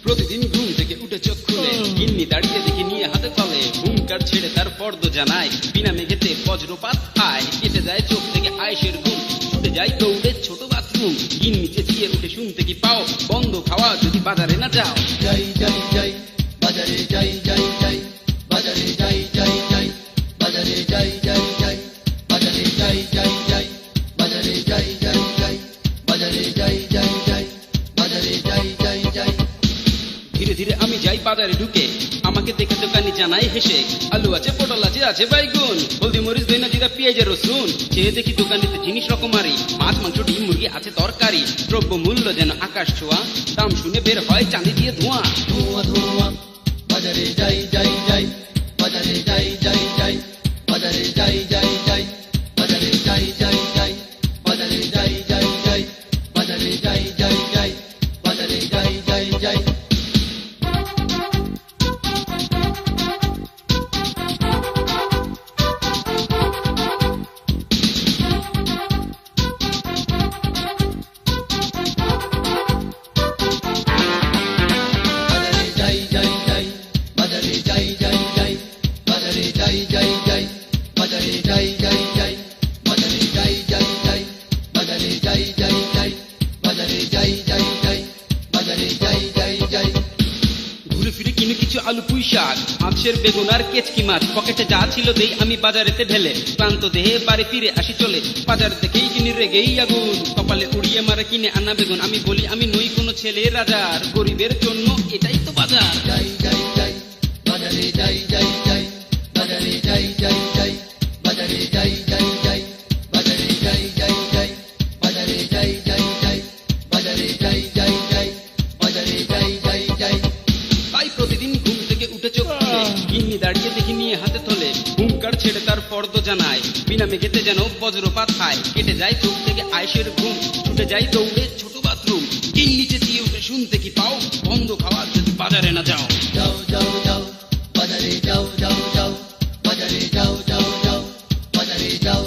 প্রতিদিন ঘুম থেকে উঠে চোখ খুলে গিন্নি দাঁড়িয়ে দেখি নিয়ে হাতে তলে হুঙ্কার ছেড়ে তার ফর্দ জানায় বিনা মেঘেতে বজ্রপাত আয় কেটে যায় চোখ থেকে আয়েশের ঘুম ছুটে যায় দৌড়ে ছোট বাথরুম গিন্নি চেঁচিয়ে উঠে শুনতে কি পাও বন্ধ খাওয়া যদি বাজারে না যাও যাই যাই যাই বাজারে যাই যাই যাই বাজারে যাই যাই যাই বাজারে যাই যাই যাই বাজারে যাই যাই যাই বাজারে যাই যাই যাই বাজারে যাই যাই যাই বাজারে যাই যাই যাই ধীরে ধীরে আমি যাই বাজারে ঢুকে আমাকে দেখে দোকানি জানাই হেসে আলু আছে পটল আছে আছে বাইগুন হলদি মরিচ দই না জিরা পেঁয়াজের রসুন চেয়ে দেখি দোকানিতে জিনিস রকমারি মাছ মাংস ডিম মুরগি আছে তরকারি দ্রব্য মূল্য যেন আকাশ ছোঁয়া দাম শুনে বের হয় চাঁদি দিয়ে ধোঁয়া ধোঁয়া ধোঁয়া বাজারে যাই যাই যাই বাজারে যাই যাই যাই বাজারে যাই যাই যাই বাজারে যাই যাই যাই বাজারে যাই যাই যাই বাজারে যাই যাই যাই বাজারে যাই যাই যাই ঘুরে ফিরে কিনে কিছু আলু পুঁই শাক মাছের বেগুন আর কেচকি মাছ পকেটে যা ছিল দেই আমি বাজারেতে ঢেলে ক্লান্ত দেহে বাড়ি ফিরে আসি চলে বাজার থেকেই কিনি রেগেই আগুন কপালে উড়িয়ে মারা কিনে আনা বেগুন আমি বলি আমি নই কোনো ছেলে রাজার গরিবের জন্য এটাই তো বাজার যাই যাই যাই বাজারে যাই যাই যাই বাজারে যাই যাই যাই বাজারে যাই যাই যাই বাজারে যাই যাই যাই বাজারে যাই যাই যাই বাজারে যাই যাই যাই বাজারে যাই যাই যাই তাই প্রতিদিন ঘুম থেকে উঠে চোখ খুলে গিন্নি দাঁড়িয়ে দেখি নিয়ে হাতে তোলে হুঙ্কার ছেড়ে তার ফর্দ জানায় বিনা মেঘেতে যেন বজ্রপাত খায় কেটে যায় চোখ থেকে আয়েশের ঘুম ছুটে যায় দৌড়ে ছোট বাথরুম গিন্নি চেঁচিয়ে উঠে শুনতে কি পাও বন্ধ খাওয়া যদি বাজারে না যাও যাও যাও যাও বাজারে যাও যাও যাও বাজারে যাও যাও যাও বাজারে যাও